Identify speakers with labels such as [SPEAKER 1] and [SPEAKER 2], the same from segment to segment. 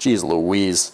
[SPEAKER 1] Jeez Louise.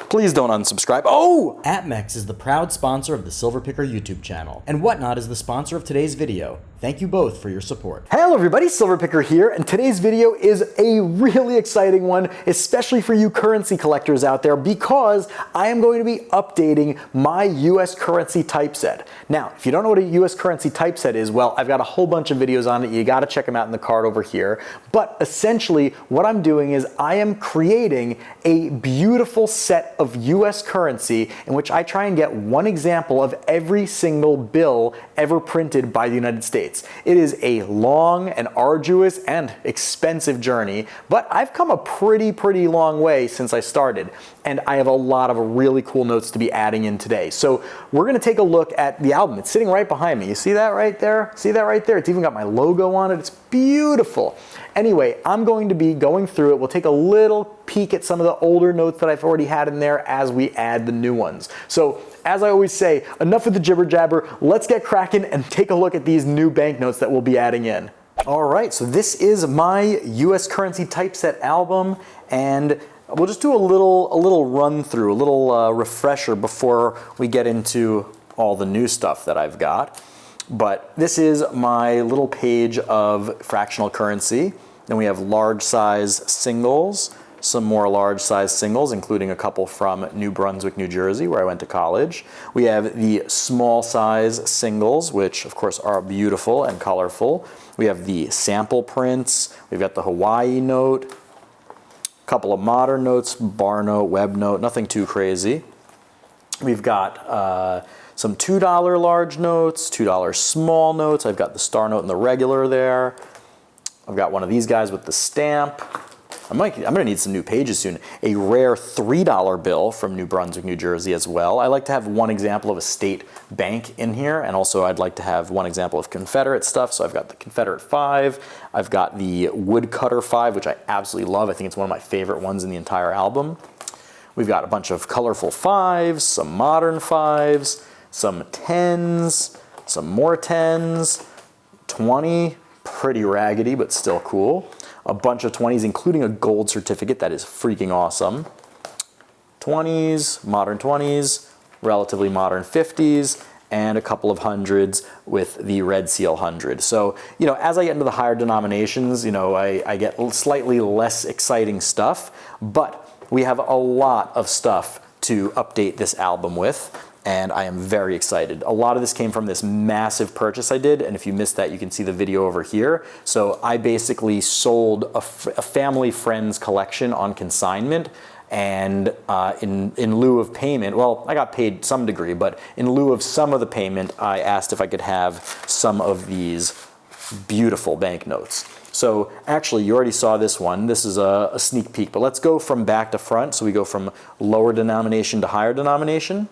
[SPEAKER 1] Please don't unsubscribe. Oh!
[SPEAKER 2] AppMex is the proud sponsor of the Silverpicker YouTube channel, and Whatnot is the sponsor of today's video. Thank you both for your support.
[SPEAKER 1] Hello everybody, Silverpicker here, and today's video is a really exciting one, especially for you currency collectors out there, because I am going to be updating my US currency typeset. Now, if you don't know what a US currency typeset is, well, I've got a whole bunch of videos on it. You gotta check them out in the card over here. But essentially, what I'm doing is I am creating a beautiful set of US currency in which I try and get one example of every single bill ever printed by the United States. It is a long and arduous and expensive journey, but I've come a pretty long way since I started, and I have a lot of really cool notes to be adding in today. So we're gonna take a look at the album. It's sitting right behind me. You see that right there? See that right there? It's even got my logo on it. It's beautiful. Anyway, I'm going to be going through it. We'll take a little peek at some of the older notes that I've already had in there as we add the new ones. So, as I always say, enough with the jibber jabber. Let's get cracking and take a look at these new banknotes that we'll be adding in. All right, so this is my US currency typeset album, and we'll just do a little run through, a little refresher before we get into all the new stuff that I've got. But this is my little page of fractional currency. Then we have large size singles, some more large size singles, including a couple from New Brunswick, New Jersey, where I went to college. We have the small size singles, which of course are beautiful and colorful. We have the sample prints. We've got the Hawaii note, a couple of modern notes, bar note, web note, nothing too crazy. We've got some $2 large notes, $2 small notes. I've got the star note and the regular there. I've got one of these guys with the stamp. I'm gonna need some new pages soon. A rare $3 bill from New Brunswick, New Jersey as well. I like to have one example of a state bank in here, and also I'd like to have one example of Confederate stuff. So I've got the Confederate 5. I've got the Woodcutter 5, which I absolutely love. I think it's one of my favorite ones in the entire album. We've got a bunch of colorful 5s, some modern 5s, some 10s, some more 10s, 20, pretty raggedy, but still cool. A bunch of 20s, including a gold certificate that is freaking awesome. 20s, modern 20s, relatively modern 50s, and a couple of hundreds with the Red Seal 100. So, you know, as I get into the higher denominations, you know, I get slightly less exciting stuff, but we have a lot of stuff to update this album with, and I am very excited. A lot of this came from this massive purchase I did, and if you missed that, you can see the video over here. So I basically sold a family friend's collection on consignment, and in lieu of payment, well, I got paid some degree, but in lieu of some of the payment, I asked if I could have some of these beautiful banknotes. So actually, you already saw this one. This is a sneak peek, but let's go from back to front. So we go from lower denomination to higher denomination.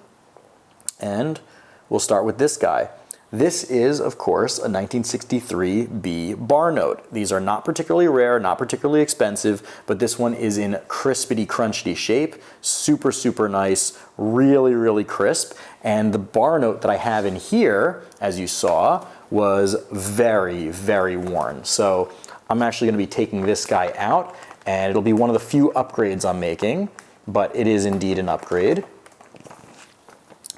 [SPEAKER 1] And we'll start with this guy. This is, of course, a 1963 B bar note. These are not particularly rare, not particularly expensive, but this one is in crispity crunchity shape. Super nice, really crisp. And the bar note that I have in here, as you saw, was very worn. So I'm actually gonna be taking this guy out, and it'll be one of the few upgrades I'm making, but it is indeed an upgrade.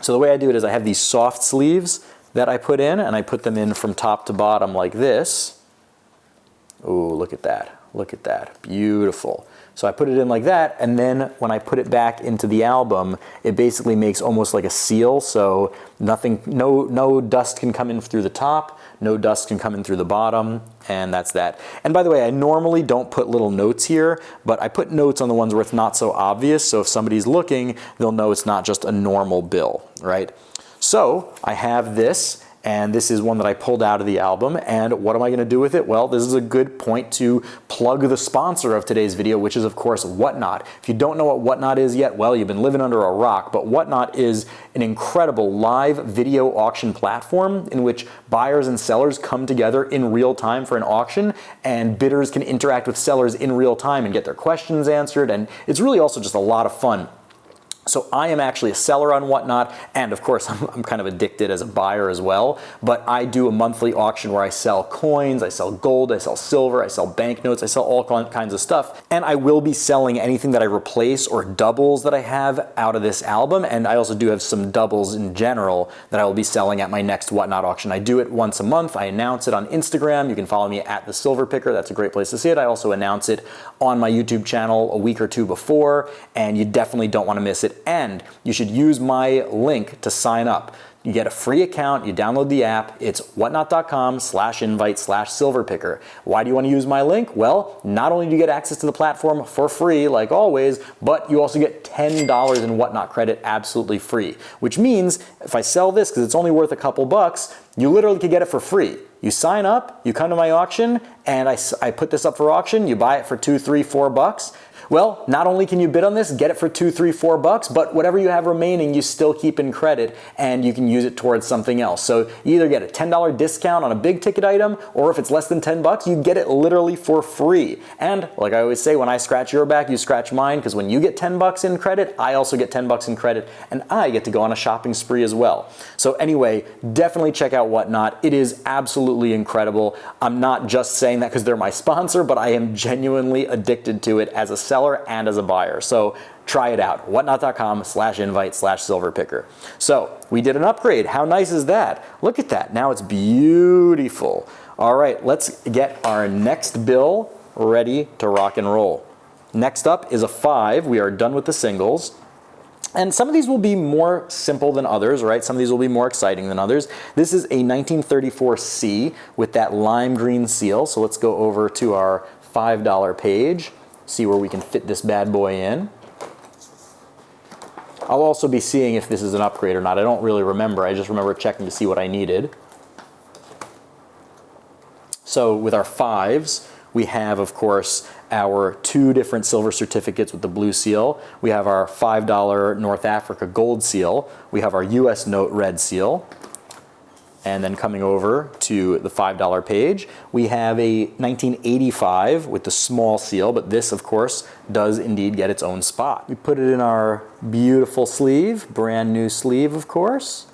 [SPEAKER 1] So the way I do it is I have these soft sleeves that I put in, and I put them in from top to bottom like this. Ooh, look at that. Look at that. Beautiful. So I put it in like that, and then when I put it back into the album, it basically makes almost like a seal, so no dust can come in through the top, no dust can come in through the bottom, and that's that. And by the way, I normally don't put little notes here, but I put notes on the ones where it's not so obvious, so if somebody's looking, they'll know it's not just a normal bill, right? So I have this, and this is one that I pulled out of the album, and what am I gonna do with it? Well, this is a good point to plug the sponsor of today's video, which is of course Whatnot. If you don't know what Whatnot is yet, well, you've been living under a rock, but Whatnot is an incredible live video auction platform in which buyers and sellers come together in real time for an auction, and bidders can interact with sellers in real time and get their questions answered, and it's really also just a lot of fun. So I am actually a seller on Whatnot, and of course I'm kind of addicted as a buyer as well, but I do a monthly auction where I sell coins, I sell gold, I sell silver, I sell banknotes, I sell all kinds of stuff, and I will be selling anything that I replace or doubles that I have out of this album, and I also do have some doubles in general that I will be selling at my next Whatnot auction. I do it once a month, I announce it on Instagram, you can follow me at the Silver Picker, that's a great place to see it. I also announce it on my YouTube channel a week or two before, and you definitely don't want to miss it. And you should use my link to sign up. You get a free account, you download the app, it's whatnot.com/invite/silverpicker. Why do you want to use my link? Well, not only do you get access to the platform for free, like always, but you also get $10 in Whatnot credit absolutely free, which means if I sell this, because it's only worth a couple bucks, you literally could get it for free. You sign up, you come to my auction, and I put this up for auction, you buy it for $2, $3, $4. Well, not only can you bid on this, get it for $2, $3, $4, but whatever you have remaining, you still keep in credit and you can use it towards something else. So you either get a $10 discount on a big ticket item, or if it's less than $10, you get it literally for free. And like I always say, when I scratch your back, you scratch mine, because when you get $10 in credit, I also get $10 in credit, and I get to go on a shopping spree as well. So anyway, definitely check out Whatnot. It is absolutely incredible. I'm not just saying that because they're my sponsor, but I am genuinely addicted to it as a seller and as a buyer. So try it out. Whatnot.com/invite/silverpicker. So we did an upgrade. How nice is that? Look at that. Now it's beautiful. All right, let's get our next bill ready to rock and roll. Next up is a 5. We are done with the singles. And some of these will be more simple than others, right? Some of these will be more exciting than others. This is a 1934 C with that lime green seal. So let's go over to our $5 page. See where we can fit this bad boy in. I'll also be seeing if this is an upgrade or not. I don't really remember. I just remember checking to see what I needed. So with our 5s, we have, of course, our 2 different silver certificates with the blue seal. We have our $5 North Africa gold seal. We have our US note red seal. And then coming over to the $5 page, we have a 1985 with the small seal, but this, of course, does indeed get its own spot. We put it in our beautiful sleeve, brand new sleeve, of course.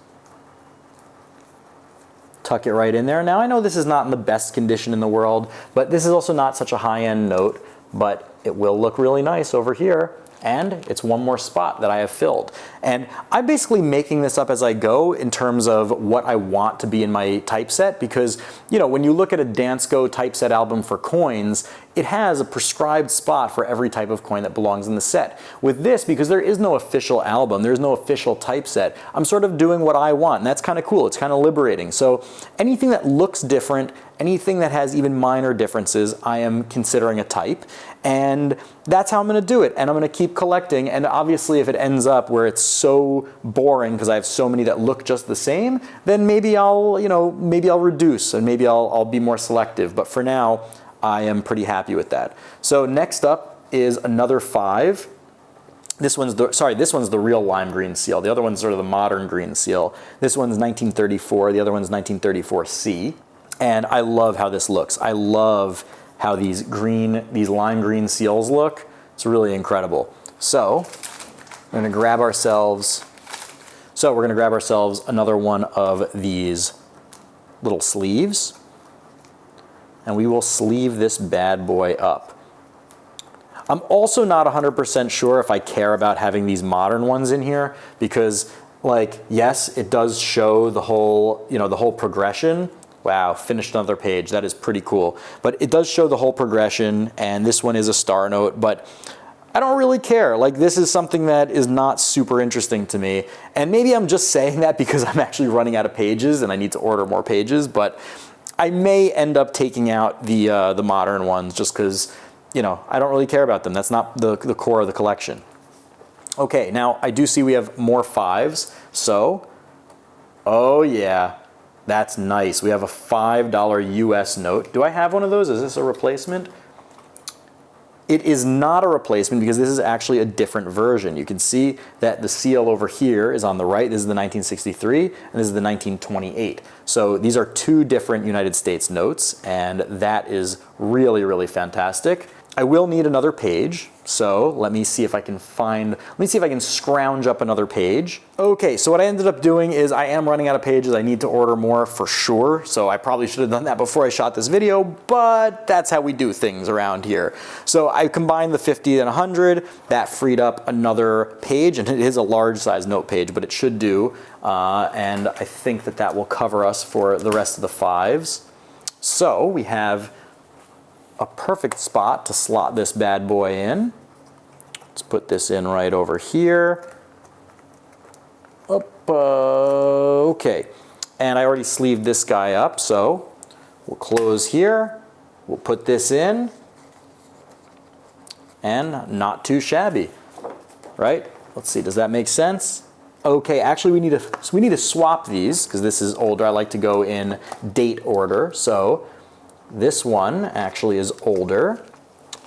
[SPEAKER 1] Tuck it right in there. Now, I know this is not in the best condition in the world, but this is also not such a high-end note, but it will look really nice over here. And it's one more spot that I have filled. And I'm basically making this up as I go in terms of what I want to be in my typeset, because, you know, when you look at a Dansko typeset album for coins, it has a prescribed spot for every type of coin that belongs in the set. With this, because there is no official album, there's no official typeset, I'm sort of doing what I want, and that's kind of cool. It's kind of liberating. So anything that looks different, anything that has even minor differences, I am considering a type, and that's how I'm going to do it. And I'm going to keep collecting, and obviously if it ends up where it's so boring because I have so many that look just the same, then maybe I'll, you know, maybe I'll reduce and maybe I'll be more selective. But for now, I am pretty happy with that. So next up is another 5. This one's the real lime green seal. The other one's sort of the modern green seal. This one's 1934. The other one's 1934C. And I love how this looks. I love how these lime green seals look. It's really incredible. So we're gonna grab ourselves another one of these little sleeves, and we will sleeve this bad boy up. I'm also not 100% sure if I care about having these modern ones in here, because, like, yes, it does show the whole, you know, the whole progression. Wow, finished another page. That is pretty cool. But it does show the whole progression, and this one is a star note, but I don't really care. Like, this is something that is not super interesting to me. And maybe I'm just saying that because I'm actually running out of pages and I need to order more pages, but I may end up taking out the modern ones just because, you know, I don't really care about them. That's not the core of the collection. Okay, now I do see we have more 5s. So, oh yeah, that's nice. We have a $5 US note. Do I have one of those? Is this a replacement? It is not a replacement because this is actually a different version. You can see that the seal over here is on the right. This is the 1963 and this is the 1928. So these are 2 different United States notes, and that is really, really fantastic. I will need another page, so let me see if I can scrounge up another page. Okay, so what I ended up doing is I am running out of pages. I need to order more for sure, so I probably should have done that before I shot this video, but that's how we do things around here. So I combined the 50 and 100, that freed up another page, and it is a large size note page, but it should do, and I think that that will cover us for the rest of the 5s. So we have a perfect spot to slot this bad boy in. Let's put this in right over here. Okay, and I already sleeved this guy up, so we'll close here. We'll put this in, and not too shabby, right? Let's see, does that make sense? Okay, actually we need to swap these because this is older. I like to go in date order, so this one actually is older.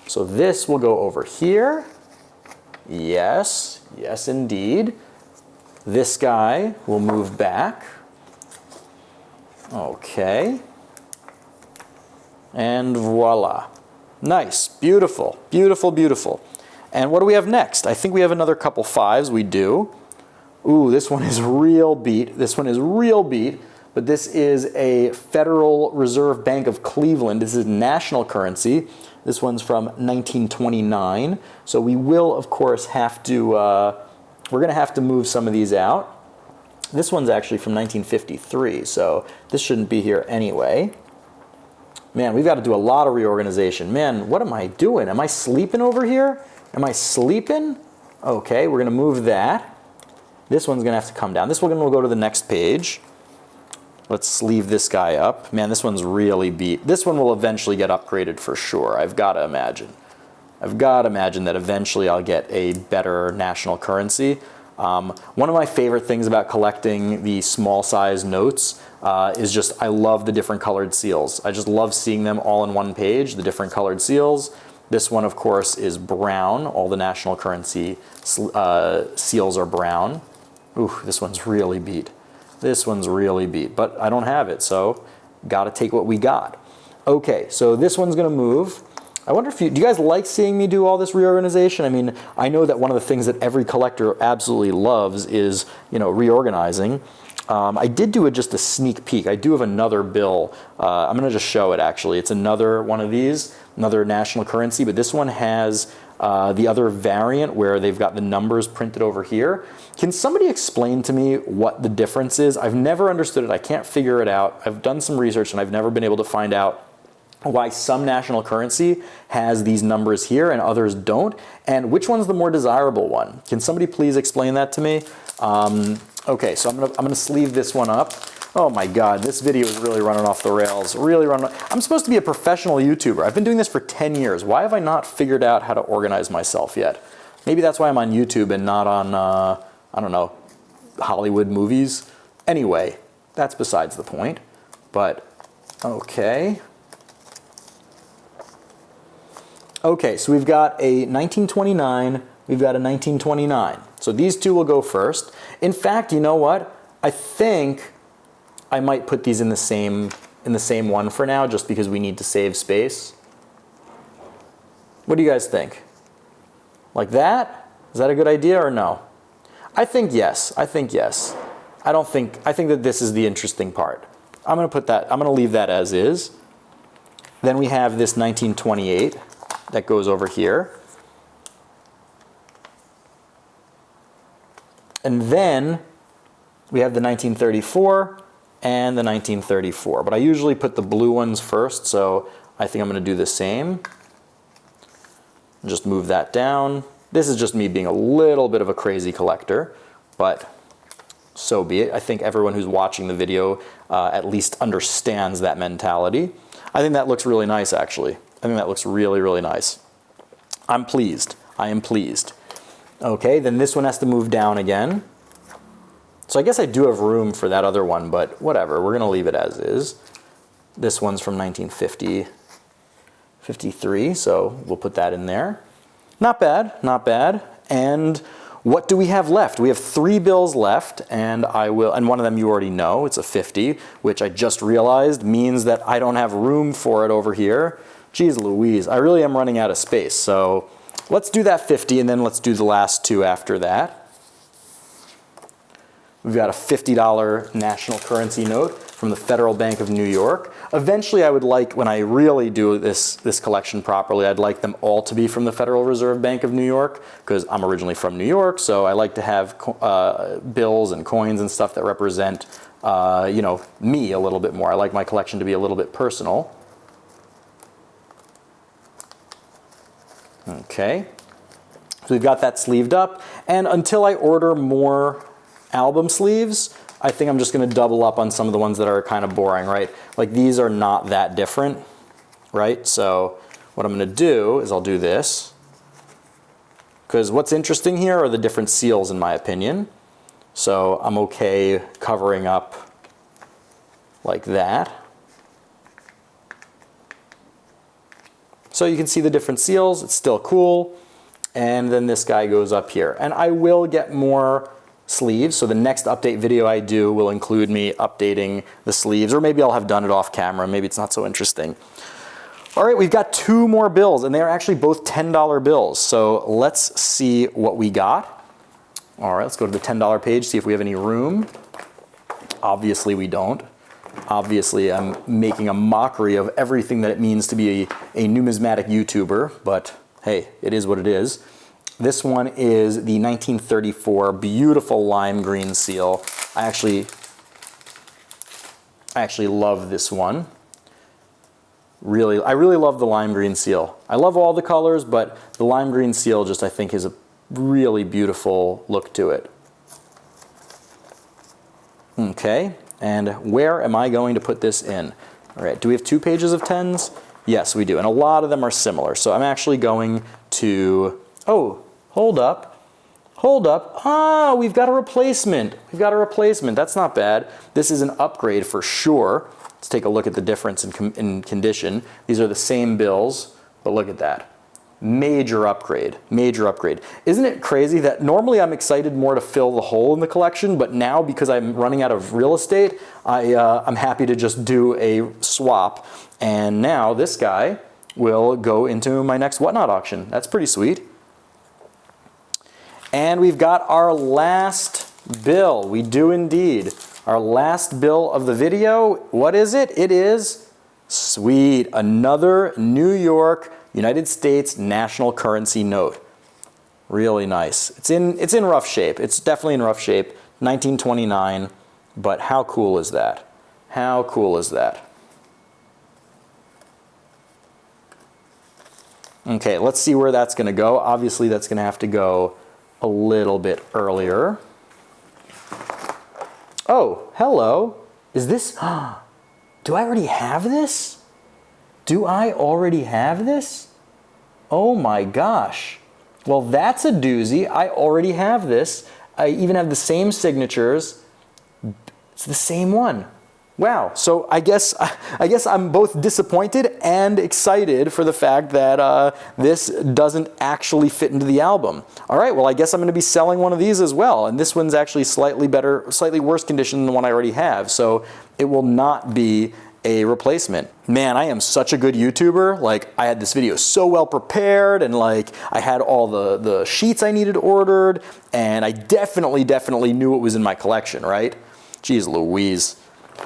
[SPEAKER 1] So this will go over here. Yes, yes indeed. This guy will move back. Okay. And voila. Nice, beautiful, beautiful, beautiful. And what do we have next? I think we have another couple 5s, we do. Ooh, this one is real beat. This one is real beat. But this is a Federal Reserve Bank of Cleveland. This is national currency. This one's from 1929. So we will, of course, have to, we're going to have to move some of these out. This one's actually from 1953, so this shouldn't be here anyway. Man, we've got to do a lot of reorganization. Man, what am I doing? Am I sleeping over here? Am I sleeping? Okay, we're going to move that. This one's going to have to come down. This one will go to the next page. Let's sleeve this guy up. Man, this one's really beat. This one will eventually get upgraded for sure. I've got to imagine. I've got to imagine that eventually I'll get a better national currency. One of my favorite things about collecting the small size notes is just I love the different colored seals. I just love seeing them all in one page, the different colored seals. This one, of course, is brown. All the national currency seals are brown. Ooh, this one's really beat. This one's really beat, but I don't have it, so got to take what we got. Okay, so this one's going to move. I wonder if do you guys like seeing me do all this reorganization? I mean, I know that one of the things that every collector absolutely loves is, you know, reorganizing. I did do just a sneak peek. I do have another bill. I'm going to just show it, actually. It's another one of these, another national currency, but this one has the other variant where they've got the numbers printed over here. Can somebody explain to me what the difference is? I've never understood it. I can't figure it out. I've done some research and I've never been able to find out why some national currency has these numbers here and others don't, and which one's the more desirable one. Can somebody please explain that to me? Okay, so I'm gonna sleeve this one up. Oh my God, this video is really running off the rails. Really running. I'm supposed to be a professional YouTuber. I've been doing this for 10 years. Why have I not figured out how to organize myself yet? Maybe that's why I'm on YouTube and not on, I don't know, Hollywood movies. Anyway, that's besides the point. But, okay. Okay, so we've got a 1929, we've got a 1929. So these two will go first. In fact, you know what? I think I might put these in the same one for now, just because we need to save space. What do you guys think? Like that? Is that a good idea or no? I think yes. I think yes. I think that this is the interesting part. I'm going to put that, I'm going to leave that as is. Then we have this 1928 that goes over here. And then we have the 1934 and the 1934. But I usually put the blue ones first, so I think I'm going to do the same. Just move that down. This is just me being a little bit of a crazy collector, but so be it. I think everyone who's watching the video at least understands that mentality. I think that looks really nice, actually. I think that looks really, really nice. I'm pleased. I am pleased. Okay, then this one has to move down again. So I guess I do have room for that other one, but whatever. We're going to leave it as is. This one's from 1953, so we'll put that in there. Not bad, not bad. And what do we have left? We have 3 bills left, and and one of them you already know, it's a 50, which I just realized means that I don't have room for it over here. Geez Louise, I really am running out of space. So let's do that 50 and then let's do the last two after that. We've got a $50 national currency note from the Federal Bank of New York. Eventually I would like, when I really do this collection properly, I'd like them all to be from the Federal Reserve Bank of New York, because I'm originally from New York, so I like to have bills and coins and stuff that represent you know, me a little bit more. I like my collection to be a little bit personal. Okay, so we've got that sleeved up, and until I order more album sleeves, I think I'm just going to double up on some of the ones that are kind of boring, right? Like these are not that different, right? So what I'm going to do is I'll do this, because what's interesting here are the different seals in my opinion. So I'm okay covering up like that. So you can see the different seals, it's still cool. And then this guy goes up here. And I will get more sleeves, so the next update video I do will include me updating the sleeves, or maybe I'll have done it off camera, maybe it's not so interesting. All right, we've got two more bills, and they are actually both $10 bills, so let's see what we got. All right, let's go to the $10 page, see if we have any room. Obviously we don't. Obviously I'm making a mockery of everything that it means to be a numismatic YouTuber, but hey, it is what it is. This one is the 1934 beautiful lime green seal. I actually love this one. I really love the lime green seal. I love all the colors, but the lime green seal just I think is a really beautiful look to it. Okay, and where am I going to put this in? All right, do we have 2 pages of 10s? Yes, we do, and a lot of them are similar. So I'm actually going to, oh, hold up. Hold up. Ah, we've got a replacement. We've got a replacement. That's not bad. This is an upgrade for sure. Let's take a look at the difference in condition. These are the same bills, but look at that. Major upgrade. Major upgrade. Isn't it crazy that normally I'm excited more to fill the hole in the collection, but now because I'm running out of real estate, I'm happy to just do a swap. And now this guy will go into my next Whatnot auction. That's pretty sweet. And we've got our last bill. We do indeed. Our last bill of the video. What is it? It is, sweet, another New York, United States national currency note. Really nice. It's in rough shape. It's definitely in rough shape. 1929. But how cool is that? How cool is that? Okay, let's see where that's going to go. Obviously, that's going to have to go a little bit earlier. Oh, hello. Is this, do I already have this? Do I already have this? Oh my gosh. Well, that's a doozy. I already have this. I even have the same signatures. It's the same one. Wow. So I guess I'm both disappointed and excited for the fact that this doesn't actually fit into the album. All right. Well, I guess I'm going to be selling one of these as well. And this one's actually slightly better, slightly worse condition than the one I already have. So it will not be a replacement. Man, I am such a good YouTuber. Like, I had this video so well prepared, and like I had all the sheets I needed ordered, and I definitely knew what was in my collection, right? Jeez Louise.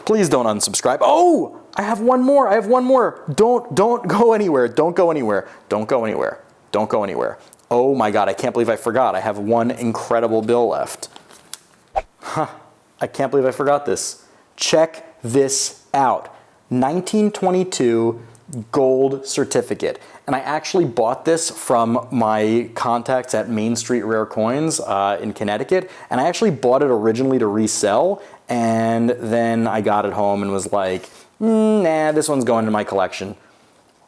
[SPEAKER 1] Please don't unsubscribe. Oh, I have one more. I have one more. Don't go anywhere. Don't go anywhere. Don't go anywhere. Don't go anywhere. Oh my God, I can't believe I forgot. I have one incredible bill left. Huh, I can't believe I forgot this. Check this out. 1922 gold certificate. And I actually bought this from my contacts at Main Street Rare Coins in Connecticut. And I actually bought it originally to resell. And then I got it home and was like, nah, this one's going to my collection.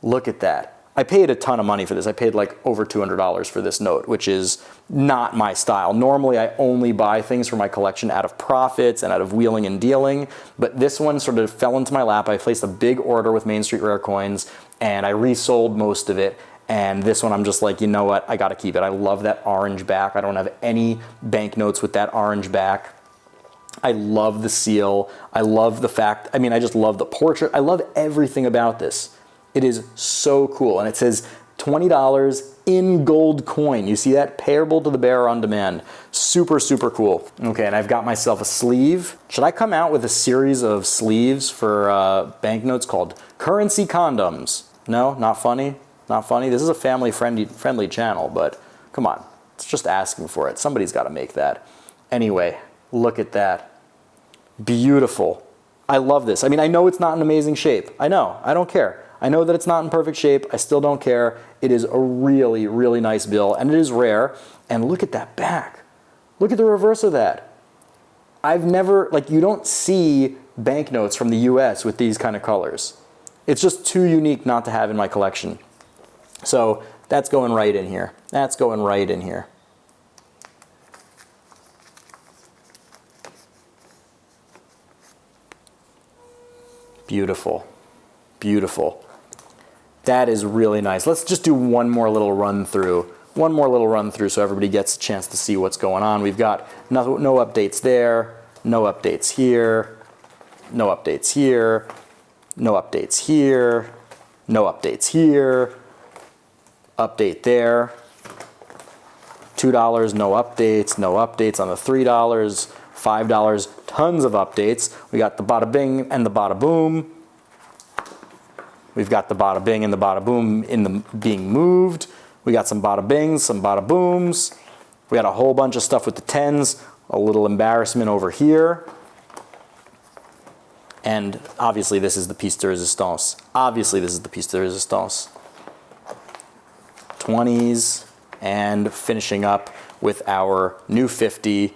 [SPEAKER 1] Look at that. I paid a ton of money for this. I paid like over $200 for this note, which is not my style. Normally, I only buy things for my collection out of profits and out of wheeling and dealing. But this one sort of fell into my lap. I placed a big order with Main Street Rare Coins, and I resold most of it. And this one, I'm just like, you know what? I got to keep it. I love that orange back. I don't have any banknotes with that orange back. I love the seal. I love the fact, I mean, I just love the portrait. I love everything about this. It is so cool. And it says $20 in gold coin. You see that? Payable to the bearer on demand. Super, super cool. Okay, and I've got myself a sleeve. Should I come out with a series of sleeves for banknotes called Currency Condoms? No, not funny? Not funny? This is a family-friendly channel, but come on. It's just asking for it. Somebody's got to make that. Anyway, look at that. Beautiful. I love this. I mean, I know it's not in amazing shape. I know. I don't care. I know that it's not in perfect shape. I still don't care. It is a really, really nice bill, and it is rare. And look at that back. Look at the reverse of that. I've never, like, you don't see banknotes from the US with these kind of colors. It's just too unique not to have in my collection. So that's going right in here. That's going right in here. Beautiful. Beautiful. That is really nice. Let's just do one more little run through. One more little run through so everybody gets a chance to see what's going on. We've got no updates there, no updates here, no updates here, no updates here, no updates here, update there, $2, no updates on the $3, $5, tons of updates. We got the bada bing and the bada boom. We've got the bada bing and the bada boom being moved. We got some bada bings, some bada booms. We got a whole bunch of stuff with the tens, a little embarrassment over here. And obviously this is the piece de resistance. Obviously this is the piece de resistance. 20s, and finishing up with our new 50,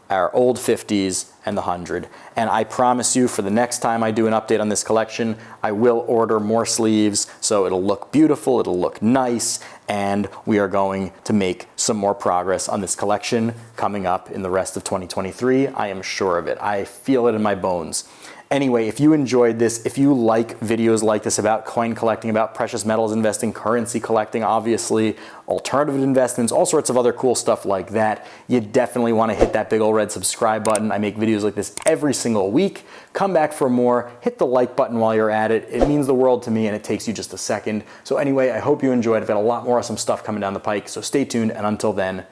[SPEAKER 1] our old 50s, and the 100. And I promise you, for the next time I do an update on this collection, I will order more sleeves so it'll look beautiful, it'll look nice, and we are going to make some more progress on this collection coming up in the rest of 2023. I am sure of it. I feel it in my bones. Anyway, if you enjoyed this, if you like videos like this about coin collecting, about precious metals investing, currency collecting, obviously, alternative investments, all sorts of other cool stuff like that, you definitely want to hit that big old red subscribe button. I make videos like this every single week. Come back for more. Hit the like button while you're at it. It means the world to me, and it takes you just a second. So anyway, I hope you enjoyed. I've got a lot more awesome stuff coming down the pike, so stay tuned, and until then,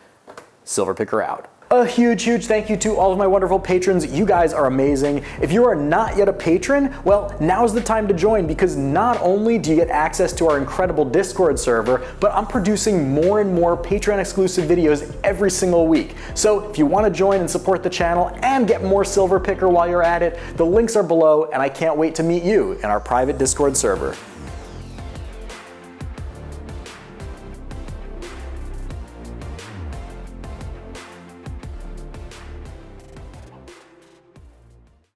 [SPEAKER 1] Silver Picker out. A huge, huge thank you to all of my wonderful patrons. You guys are amazing. If you are not yet a patron, well, now's the time to join, because not only do you get access to our incredible Discord server, but I'm producing more and more Patreon exclusive videos every single week. So if you want to join and support the channel and get more Silver Picker while you're at it, the links are below, and I can't wait to meet you in our private Discord server.